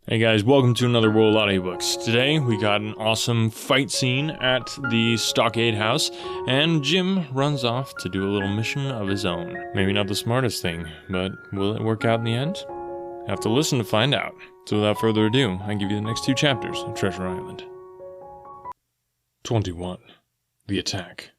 Hey guys, welcome to Another World Audiobooks. Today we got an awesome fight scene at the Stockade House, and Jim runs off to do a little mission of his own. Maybe not the smartest thing, but will it work out in the end? Have to listen to find out. So without further ado, I give you the next two chapters of Treasure Island. 21. The Attack.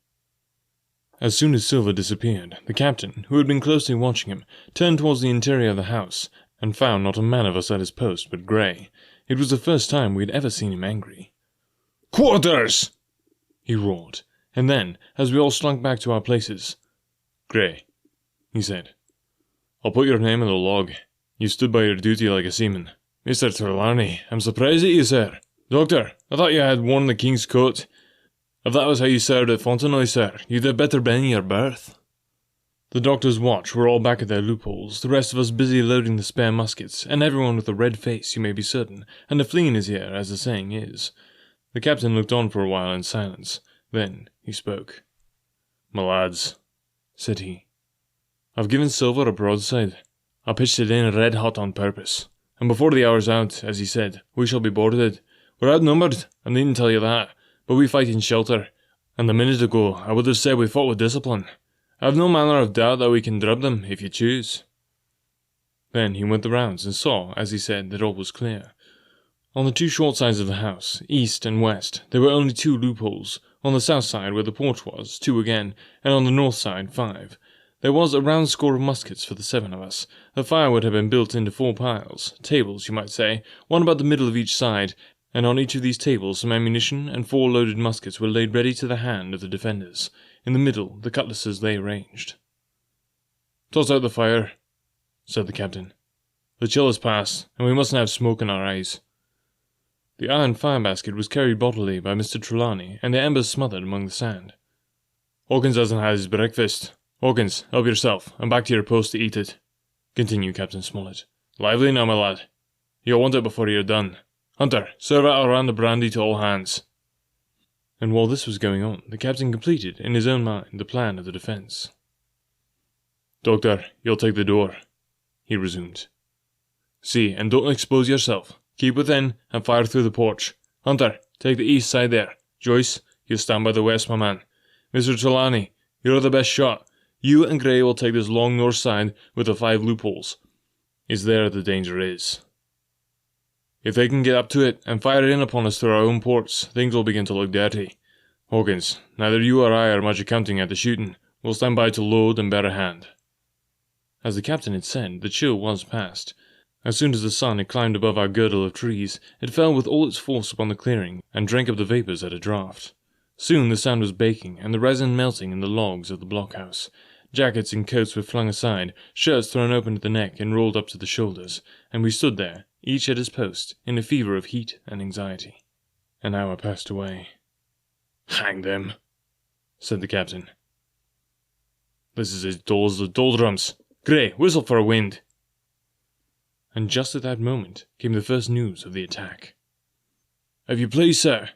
As soon as Silver disappeared, the captain, who had been closely watching him, turned towards the interior of the house, and found not a man of us at his post but Grey. It was the first time we had ever seen him angry. "Quarters!" he roared, and then, as we all slunk back to our places, "Grey," he said, "I'll put your name in the log. You stood by your duty like a seaman." "Mr. Trelawney, I'm surprised at you, sir. Doctor, I thought you had worn the king's coat. If that was how you served at Fontenoy, sir, you'd have better been in your berth." The doctor's watch were all back at their loopholes, the rest of us busy loading the spare muskets, and everyone with a red face, you may be certain, and a flea in his ear, as the saying is. The captain looked on for a while in silence. Then he spoke. "My lads," said he, "I've given Silver a broadside. I pitched it in red hot on purpose, and before the hour's out, as he said, we shall be boarded. We're outnumbered, I needn't tell you that, but we fight in shelter, and a minute ago I would have said we fought with discipline. I have no manner of doubt that we can drub them, if you choose." Then he went the rounds and saw, as he said, that all was clear. On the two short sides of the house, east and west, there were only 2 loopholes. On the south side, where the porch was, 2 again, and on the north side, 5. There was a round score of muskets for the 7 of us. The firewood had been built into 4 piles, tables, you might say, one about the middle of each side, and on each of these tables some ammunition and 4 loaded muskets were laid ready to the hand of the defenders. In the middle, the cutlasses lay arranged. "Toss out the fire," said the captain. "The chill has passed, and we mustn't have smoke in our eyes." The iron fire basket was carried bodily by Mr. Trelawney, and the embers smothered among the sand. "Hawkins hasn't had his breakfast. Hawkins, help yourself, and back to your post to eat it," continued Captain Smollett. "Lively now, my lad. You'll want it before you're done. Hunter, serve out a round of brandy to all hands." And while this was going on, the captain completed, in his own mind, the plan of the defence. "Doctor, you'll take the door," he resumed. "See, and don't expose yourself. Keep within, and fire through the porch. Hunter, take the east side there. Joyce, you stand by the west, my man. Mr. Trelawney, you're the best shot. You and Grey will take this long north side with the 5 loopholes. It's there the danger is. If they can get up to it and fire in upon us through our own ports, things will begin to look dirty. Hawkins, neither you or I are much accounting at the shooting. We'll stand by to load and bear a hand." As the captain had said, the chill was past. As soon as the sun had climbed above our girdle of trees, it fell with all its force upon the clearing, and drank up the vapours at a draught. Soon the sand was baking, and the resin melting in the logs of the blockhouse. Jackets and coats were flung aside, shirts thrown open at the neck and rolled up to the shoulders, and we stood there, each at his post, in a fever of heat and anxiety. An hour passed away. "Hang them," said the captain. "This is as dull as the doldrums. Grey, whistle for a wind." And just at that moment came the first news of the attack. "If you please, sir,"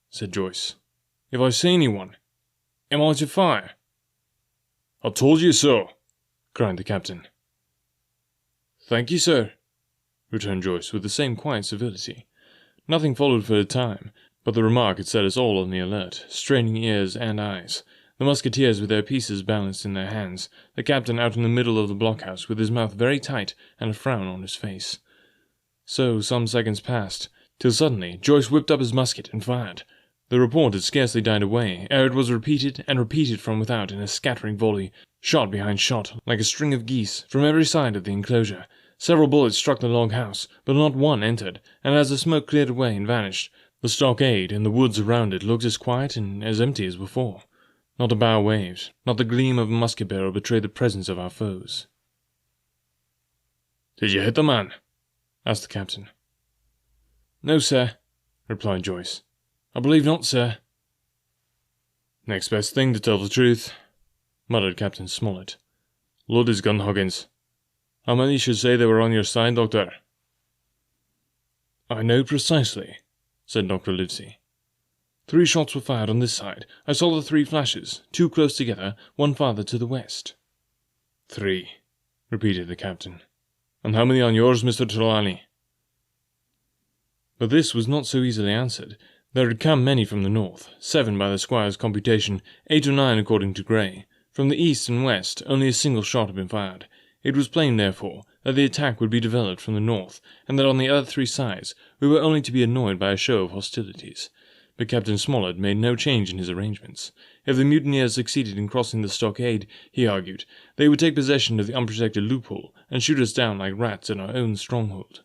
said Joyce, "if I see anyone, am I to fire?" "I told you so," cried the captain. "Thank you, sir," returned Joyce with the same quiet civility. Nothing followed for a time, but the remark had set us all on the alert, straining ears and eyes. The musketeers with their pieces balanced in their hands, the captain out in the middle of the blockhouse with his mouth very tight and a frown on his face. So some seconds passed, till suddenly Joyce whipped up his musket and fired. The report had scarcely died away, ere it was repeated and repeated from without in a scattering volley, shot behind shot, like a string of geese, from every side of the enclosure. Several bullets struck the log house, but not one entered, and as the smoke cleared away and vanished, the stockade and the woods around it looked as quiet and as empty as before. Not a bough waved, not the gleam of a musket barrel betrayed the presence of our foes. "Did you hit the man?" asked the captain. "No, sir," replied Joyce. "I believe not, sir." "Next best thing, to tell the truth," muttered Captain Smollett. "Load his gun, Hawkins. How many should say they were on your side, Doctor?" "I know precisely," said Dr. Livesey. 3 shots were fired on this side. I saw the 3 flashes, 2 close together, 1 farther to the west." "3," repeated the captain. "And how many on yours, Mr. Trelawney?" But this was not so easily answered. There had come many from the north, 7 by the squire's computation, 8 or 9 according to Grey. From the east and west only a single shot had been fired. It was plain, therefore, that the attack would be developed from the north, and that on the other 3 sides we were only to be annoyed by a show of hostilities. But Captain Smollett made no change in his arrangements. If the mutineers succeeded in crossing the stockade, he argued, they would take possession of the unprotected loophole and shoot us down like rats in our own stronghold.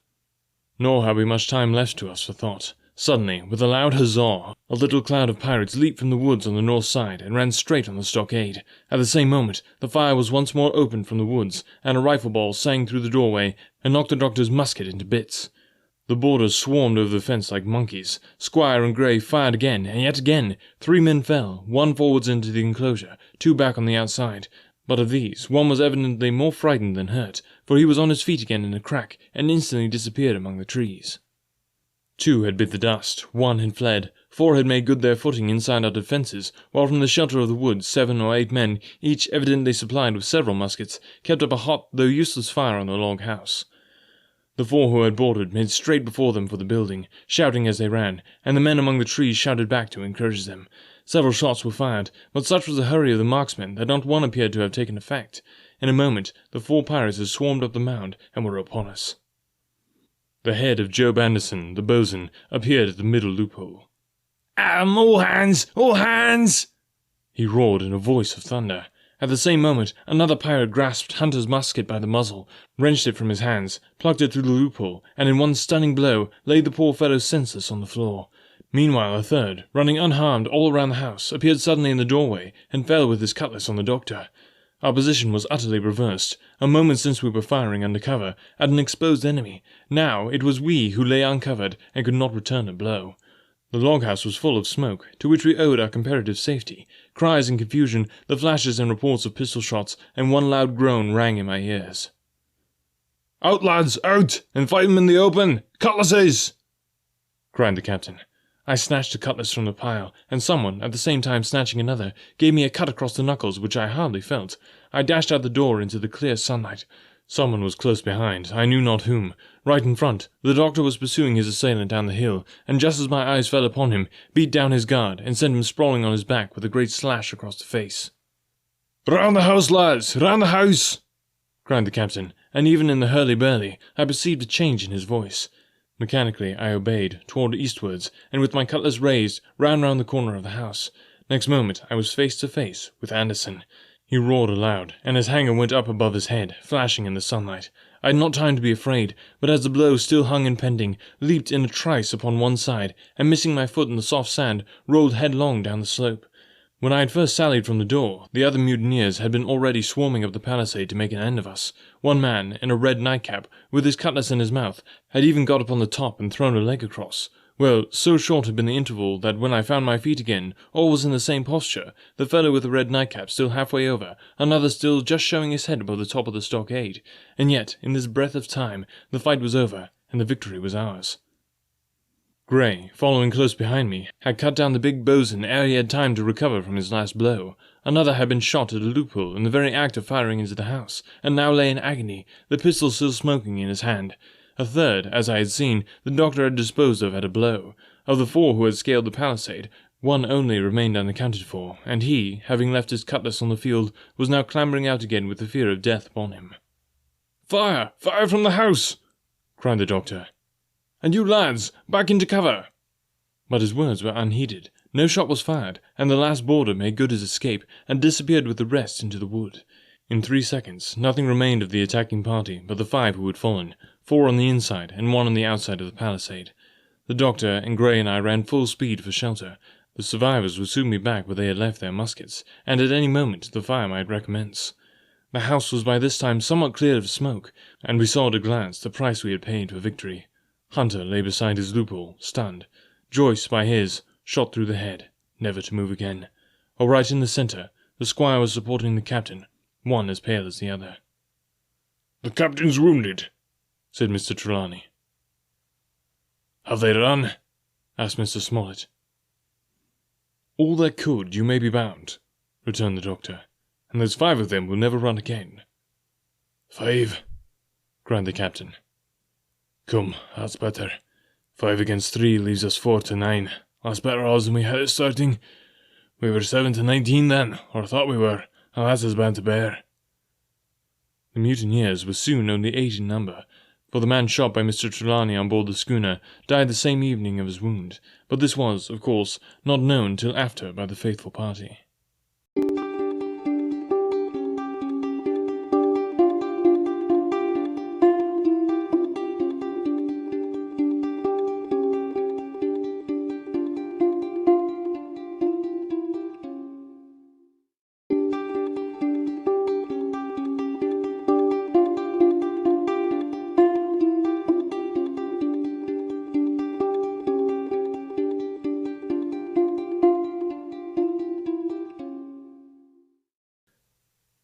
Nor had we much time left to us for thought. Suddenly, with a loud huzzah, a little cloud of pirates leaped from the woods on the north side and ran straight on the stockade. At the same moment, the fire was once more opened from the woods, and a rifle ball sang through the doorway and knocked the doctor's musket into bits. The boarders swarmed over the fence like monkeys. Squire and Grey fired again, and yet again. 3 men fell, 1 forwards into the enclosure, 2 back on the outside. But of these, 1 was evidently more frightened than hurt, for he was on his feet again in a crack, and instantly disappeared among the trees. 2 had bit the dust, 1 had fled, 4 had made good their footing inside our defences, while from the shelter of the woods 7 or 8 men, each evidently supplied with several muskets, kept up a hot though useless fire on the log house. The 4 who had boarded made straight before them for the building, shouting as they ran, and the men among the trees shouted back to encourage them. Several shots were fired, but such was the hurry of the marksmen that not one appeared to have taken effect. In a moment, the 4 pirates had swarmed up the mound and were upon us. The head of Job Anderson, the boatswain, appeared at the middle loophole. All hands! All hands! He roared in a voice of thunder. At the same moment, another pirate grasped Hunter's musket by the muzzle, wrenched it from his hands, plucked it through the loophole, and in one stunning blow laid the poor fellow senseless on the floor. Meanwhile a third, running unharmed all around the house, appeared suddenly in the doorway, and fell with his cutlass on the doctor. Our position was utterly reversed. A moment since we were firing under cover, at an exposed enemy. Now it was we who lay uncovered, and could not return a blow. The log-house was full of smoke, to which we owed our comparative safety. Cries and confusion, the flashes and reports of pistol shots, and one loud groan rang in my ears. "Out, lads, out, and fight 'em in the open! Cutlasses!" cried the captain. I snatched a cutlass from the pile, and someone, at the same time snatching another, gave me a cut across the knuckles which I hardly felt. I dashed out the door into the clear sunlight. Someone was close behind, I knew not whom. Right in front, the doctor was pursuing his assailant down the hill, and just as my eyes fell upon him, beat down his guard, and sent him sprawling on his back with a great slash across the face. "Round the house, lads! Round the house!" cried the captain, and even in the hurly-burly, I perceived a change in his voice. Mechanically I obeyed, toward eastwards, and with my cutlass raised, ran round the corner of the house. Next moment I was face to face with Anderson. He roared aloud, and his hanger went up above his head, flashing in the sunlight. I had not time to be afraid, but as the blow still hung impending, leaped in a trice upon one side, and missing my foot in the soft sand, rolled headlong down the slope. When I had first sallied from the door, the other mutineers had been already swarming up the palisade to make an end of us. One man, in a red nightcap, with his cutlass in his mouth, had even got upon the top and thrown a leg across. Well, so short had been the interval that when I found my feet again, all was in the same posture, the fellow with the red nightcap still halfway over, another still just showing his head above the top of the stockade. And yet, in this breath of time, the fight was over, and the victory was ours. Grey, following close behind me, had cut down the big boatswain ere he had time to recover from his last blow. Another had been shot at a loophole in the very act of firing into the house, and now lay in agony, the pistol still smoking in his hand. A third, as I had seen, the doctor had disposed of at a blow. Of the 4 who had scaled the palisade, 1 only remained unaccounted for, and he, having left his cutlass on the field, was now clambering out again with the fear of death upon him. "Fire! Fire from the house!" cried the doctor. "And you lads, back into cover!" But his words were unheeded. No shot was fired, and the last boarder made good his escape, and disappeared with the rest into the wood. In 3 seconds, nothing remained of the attacking party but the 5 who had fallen, 4 on the inside and 1 on the outside of the palisade. The doctor and Grey and I ran full speed for shelter. The survivors would soon be back where they had left their muskets, and at any moment the fire might recommence. The house was by this time somewhat cleared of smoke, and we saw at a glance the price we had paid for victory. Hunter lay beside his loophole, stunned. Joyce, by his, shot through the head, never to move again. All right in the centre, the squire was supporting the captain, one as pale as the other. "The captain's wounded," said Mr. Trelawney. "Have they run?" asked Mr. Smollett. "All that could, you may be bound," returned the doctor, "and those 5 of them will never run again." "5?" cried the captain. "Come, that's better. 5 against 3 leaves us 4 to 9. That's better odds than we had at starting. We were 7 to 19 then, or thought we were, and that's as bad to bear. The mutineers were soon only 8 in number, for the man shot by Mr. Trelawney on board the schooner died the same evening of his wound, but this was, of course, not known till after by the faithful party.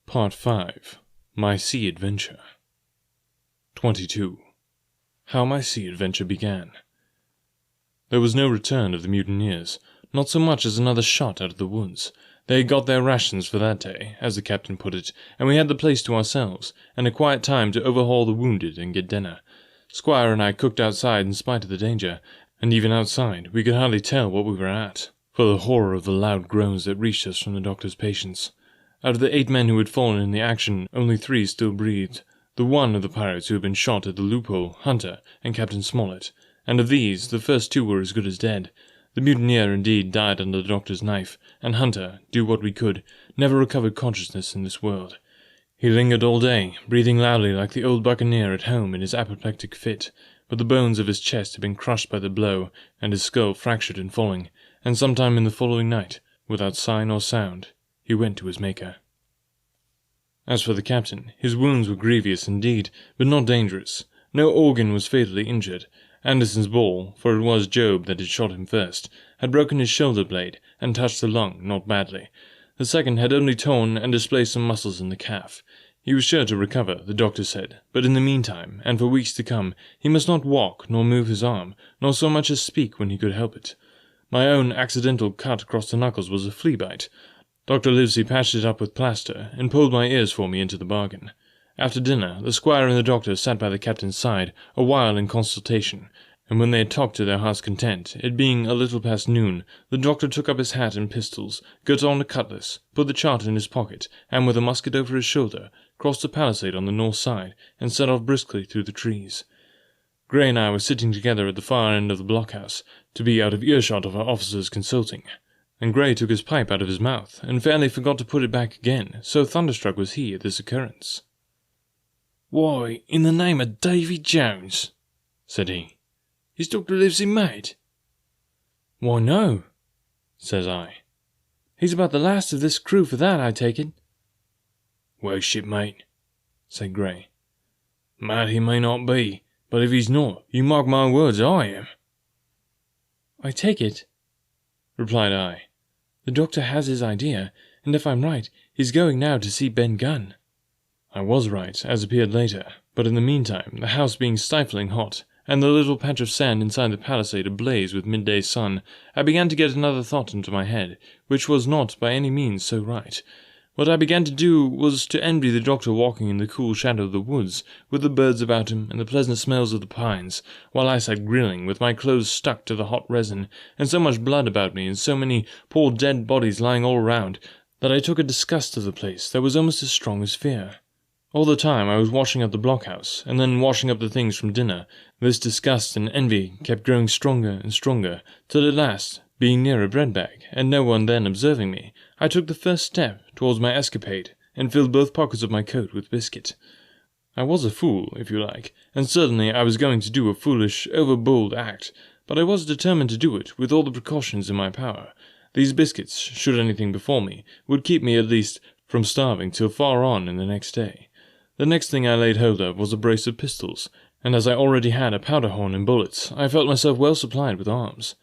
Part 5. My Sea Adventure. 22. How my sea adventure began. There was no return of the mutineers, not so much as another shot out of the woods. They had got their rations for that day, as the captain put it, and we had the place to ourselves, and a quiet time to overhaul the wounded and get dinner. Squire and I cooked outside in spite of the danger, and even outside we could hardly tell what we were at, for the horror of the loud groans that reached us from the doctor's patients. Out of the 8 men who had fallen in the action, only 3 still breathed. The one of the pirates who had been shot at the loophole, Hunter, and Captain Smollett, and of these, the first 2 were as good as dead. The mutineer indeed died under the doctor's knife, and Hunter, do what we could, never recovered consciousness in this world. He lingered all day, breathing loudly like the old buccaneer at home in his apoplectic fit, but the bones of his chest had been crushed by the blow, and his skull fractured in falling, and sometime in the following night, without sign or sound, he went to his Maker. As for the captain, his wounds were grievous indeed, but not dangerous. No organ was fatally injured. Anderson's ball, for it was Job that had shot him first, had broken his shoulder blade, and touched the lung not badly. The second had only torn and displaced some muscles in the calf. He was sure to recover, the doctor said, but in the meantime, and for weeks to come, he must not walk, nor move his arm, nor so much as speak when he could help it. My own accidental cut across the knuckles was a flea bite. Dr. Livesey patched it up with plaster, and pulled my ears for me into the bargain. After dinner, the squire and the doctor sat by the captain's side, a while in consultation, and when they had talked to their heart's content, it being a little past noon, the doctor took up his hat and pistols, got on a cutlass, put the chart in his pocket, and with a musket over his shoulder, crossed the palisade on the north side, and set off briskly through the trees. Gray and I were sitting together at the far end of the blockhouse, to be out of earshot of our officers consulting, and Gray took his pipe out of his mouth, and fairly forgot to put it back again, so thunderstruck was he at this occurrence. "Why, in the name of Davy Jones," said he, "is Dr. Livesey mad?" "Why, no," says I. "He's about the last of this crew for that, I take it." "Well, shipmate," said Gray, "mad he may not be, but if he's not, you mark my words, I am." "I take it," replied I, "the doctor has his idea, and if I'm right, he's going now to see Ben Gunn." I was right, as appeared later, but in the meantime, the house being stifling hot, and the little patch of sand inside the palisade ablaze with midday sun, I began to get another thought into my head, which was not by any means so right. What I began to do was to envy the doctor walking in the cool shadow of the woods, with the birds about him and the pleasant smells of the pines, while I sat grilling, with my clothes stuck to the hot resin, and so much blood about me, and so many poor dead bodies lying all around, that I took a disgust of the place that was almost as strong as fear. All the time I was washing up the blockhouse, and then washing up the things from dinner. This disgust and envy kept growing stronger and stronger, till at last, being near a bread bag, and no one then observing me, I took the first step towards my escapade, and filled both pockets of my coat with biscuit. I was a fool, if you like, and certainly I was going to do a foolish, overbold act, but I was determined to do it with all the precautions in my power. These biscuits, should anything befall me, would keep me at least from starving till far on in the next day. The next thing I laid hold of was a brace of pistols, and as I already had a powder horn and bullets, I felt myself well supplied with arms.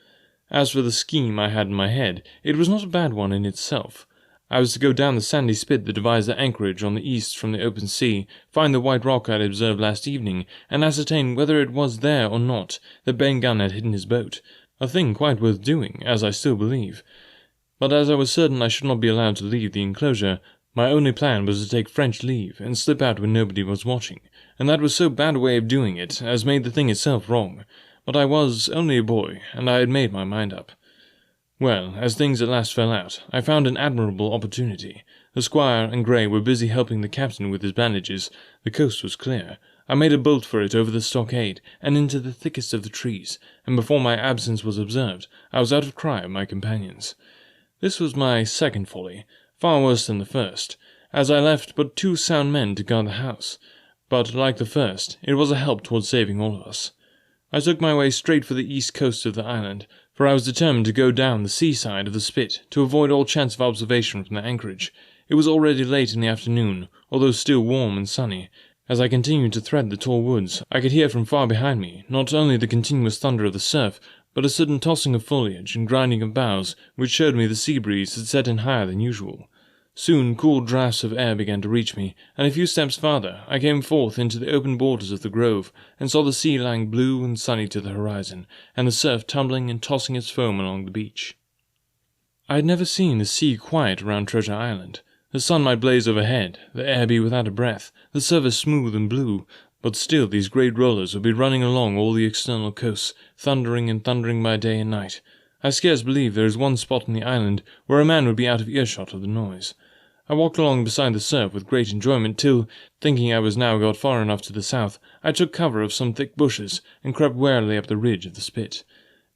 As for the scheme I had in my head, it was not a bad one in itself. I was to go down the sandy spit that divides the anchorage on the east from the open sea, find the white rock I had observed last evening, and ascertain whether it was there or not that Ben Gunn had hidden his boat, a thing quite worth doing, as I still believe. But as I was certain I should not be allowed to leave the enclosure, my only plan was to take French leave and slip out when nobody was watching, and that was so bad a way of doing it as made the thing itself wrong. but I was only a boy, and I had made my mind up. Well, as things at last fell out, I found an admirable opportunity. The squire and Grey were busy helping the captain with his bandages. The coast was clear. I made a bolt for it over the stockade, and into the thickest of the trees, and before my absence was observed, I was out of cry of my companions. This was my second folly, far worse than the first, as I left but 2 sound men to guard the house, but, like the first, it was a help towards saving all of us. I took my way straight for the east coast of the island, for I was determined to go down the seaside of the spit to avoid all chance of observation from the anchorage. It was already late in the afternoon, although still warm and sunny. As I continued to thread the tall woods, I could hear from far behind me not only the continuous thunder of the surf, but a sudden tossing of foliage and grinding of boughs, which showed me the sea breeze had set in higher than usual. Soon cool draughts of air began to reach me, and a few steps farther I came forth into the open borders of the grove, and saw the sea lying blue and sunny to the horizon, and the surf tumbling and tossing its foam along the beach. I had never seen the sea quiet around Treasure Island. The sun might blaze overhead, the air be without a breath, the surface smooth and blue, but still these great rollers would be running along all the external coasts, thundering and thundering by day and night. I scarce believe there is one spot in the island where a man would be out of earshot of the noise. I walked along beside the surf with great enjoyment till, thinking I was now got far enough to the south, I took cover of some thick bushes and crept warily up the ridge of the spit.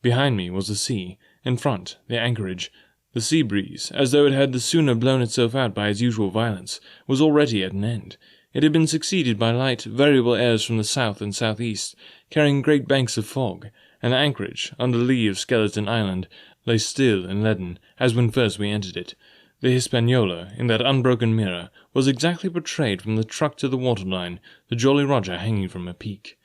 Behind me was the sea, in front the anchorage. The sea breeze, as though it had the sooner blown itself out by its usual violence, was already at an end. It had been succeeded by light, variable airs from the south and southeast, carrying great banks of fog, and the anchorage, under lee of Skeleton Island, lay still and leaden, as when first we entered it. The Hispaniola, in that unbroken mirror, was exactly portrayed from the truck to the waterline, the Jolly Roger hanging from a peak.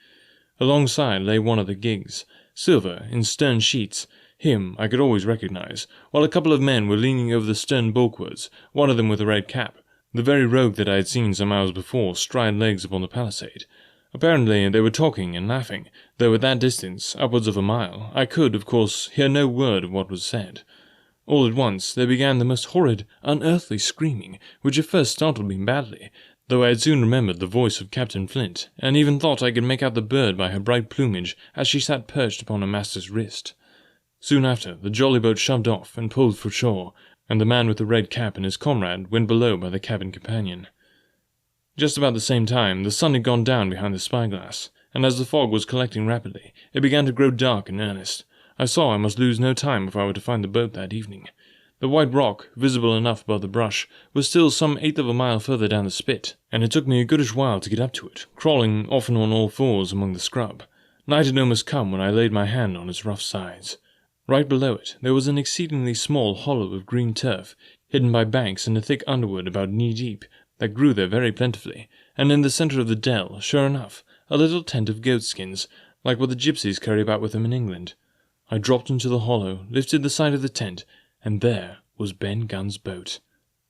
Alongside lay one of the gigs, silver, in stern sheets. Him I could always recognize, while a couple of men were leaning over the stern bulwarks, one of them with a red cap, the very rogue that I had seen some hours before stride legs upon the palisade. Apparently they were talking and laughing, though at that distance, upwards of a mile, I could, of course, hear no word of what was said. All at once there began the most horrid, unearthly screaming, which at first startled me badly, though I had soon remembered the voice of Captain Flint, and even thought I could make out the bird by her bright plumage as she sat perched upon her master's wrist. Soon after, the jolly boat shoved off and pulled for shore, and the man with the red cap and his comrade went below by the cabin companion. Just about the same time, the sun had gone down behind the spyglass, and as the fog was collecting rapidly, it began to grow dark in earnest. I saw I must lose no time if I were to find the boat that evening. The white rock, visible enough above the brush, was still some 1/8 of a mile further down the spit, and it took me a goodish while to get up to it, crawling often on all fours among the scrub. Night had almost come when I laid my hand on its rough sides. Right below it there was an exceedingly small hollow of green turf, hidden by banks and a thick underwood about knee-deep, that grew there very plentifully, and in the centre of the dell, sure enough, a little tent of goatskins, like what the gypsies carry about with them in England. I dropped into the hollow, lifted the side of the tent, and there was Ben Gunn's boat.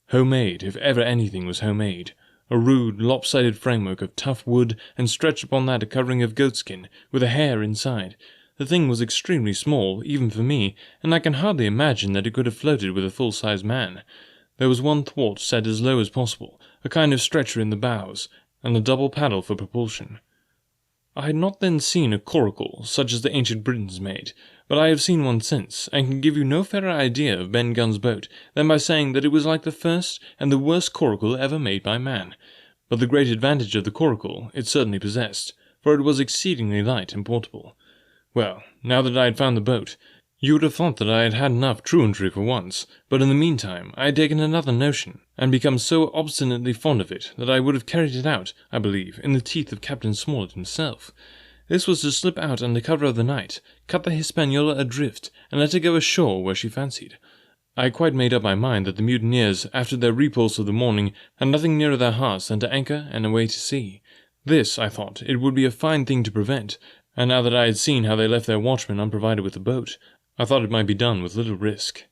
Homemade, if ever anything was homemade. A rude, lopsided framework of tough wood, and stretched upon that a covering of goatskin, with a hare inside. The thing was extremely small, even for me, and I can hardly imagine that it could have floated with a full-sized man. There was one thwart set as low as possible, a kind of stretcher in the bows, and a double paddle for propulsion. I had not then seen a coracle, such as the ancient Britons made, but I have seen one since, and can give you no fairer idea of Ben Gunn's boat than by saying that it was like the first and the worst coracle ever made by man. But the great advantage of the coracle it certainly possessed, for it was exceedingly light and portable. Well, now that I had found the boat, you would have thought that I had had enough truantry for once, but in the meantime I had taken another notion, and become so obstinately fond of it that I would have carried it out, I believe, in the teeth of Captain Smollett himself. This was to slip out under cover of the night, cut the Hispaniola adrift, and let her go ashore where she fancied. I had quite made up my mind that the mutineers, after their repulse of the morning, had nothing nearer their hearts than to anchor and away to sea. This, I thought, it would be a fine thing to prevent, and now that I had seen how they left their watchmen unprovided with a boat, I thought it might be done with little risk.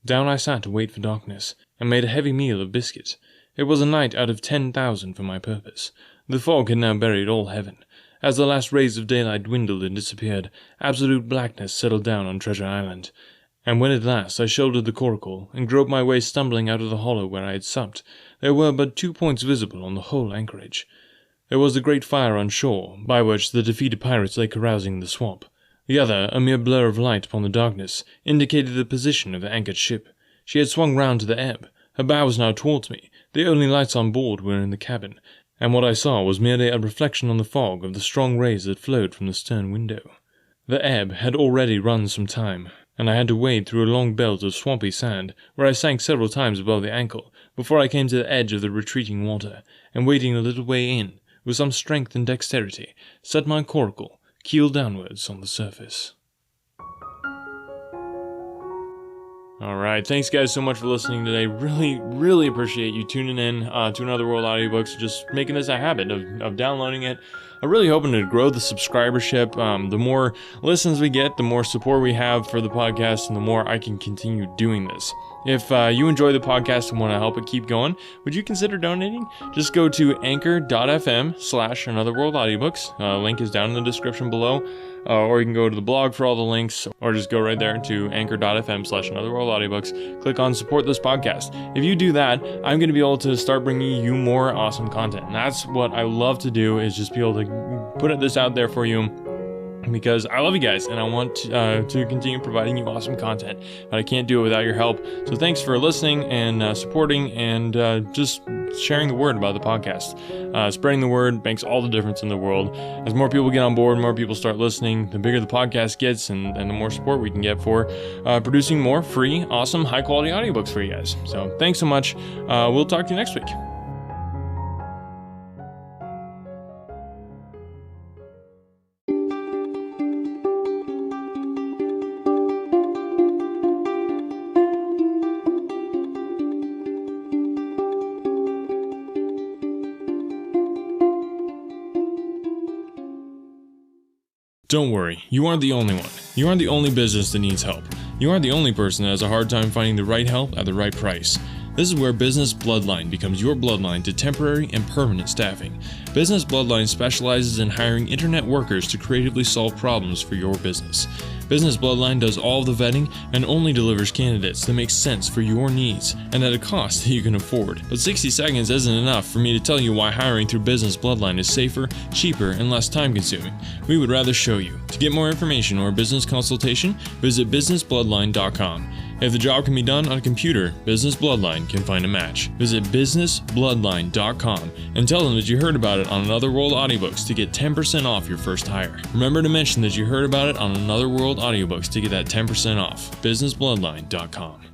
Down I sat to wait for darkness, and made a heavy meal of biscuit. It was a night out of 10,000 for my purpose. The fog had now buried all heaven. As the last rays of daylight dwindled and disappeared, absolute blackness settled down on Treasure Island, and when at last I shouldered the coracle, and groped my way stumbling out of the hollow where I had supped, there were but 2 points visible on the whole anchorage. There was the great fire on shore, by which the defeated pirates lay carousing in the swamp. The other, a mere blur of light upon the darkness, indicated the position of the anchored ship. She had swung round to the ebb. Her bow was now towards me. The only lights on board were in the cabin, and what I saw was merely a reflection on the fog of the strong rays that flowed from the stern window. The ebb had already run some time, and I had to wade through a long belt of swampy sand, where I sank several times above the ankle, before I came to the edge of the retreating water, and wading a little way in, with some strength and dexterity, set my coracle, keel downwards, on the surface. Alright, thanks guys so much for listening today. Really appreciate you tuning in to Another World Audiobooks, just making this a habit of downloading it. I'm really hoping to grow the subscribership. The more listens we get, the more support we have for the podcast, and the more I can continue doing this. If you enjoy the podcast and want to help it keep going, would you consider donating? Just go to anchor.fm/anotherworldaudiobooks. Link is down in the description below. Or you can go to the blog for all the links, or just go right there to anchor.fm/anotherworldaudiobooks. Click on support this podcast. If you do that, I'm going to be able to start bringing you more awesome content. And that's what I love to do, is just be able to put this out there for you, because I love you guys and I want to continue providing you awesome content, but I can't do it without your help. So thanks for listening and supporting and just sharing the word about the podcast. Spreading the word makes all the difference in the world. As more people get on board, more people start listening, the bigger the podcast gets and the more support we can get for producing more free, awesome, high quality audiobooks for you guys. So thanks so much. We'll talk to you next week. Don't worry, you aren't the only one. You aren't the only business that needs help. You aren't the only person that has a hard time finding the right help at the right price. This is where Business Bloodline becomes your bloodline to temporary and permanent staffing. Business Bloodline specializes in hiring internet workers to creatively solve problems for your business. Business Bloodline does all the vetting and only delivers candidates that make sense for your needs and at a cost that you can afford. But 60 seconds isn't enough for me to tell you why hiring through Business Bloodline is safer, cheaper, and less time-consuming. We would rather show you. To get more information or a business consultation, visit businessbloodline.com. If the job can be done on a computer, Business Bloodline can find a match. Visit businessbloodline.com and tell them that you heard about it on Another World Audiobooks to get 10% off your first hire. Remember to mention that you heard about it on Another World Audiobooks to get that 10% off. businessbloodline.com.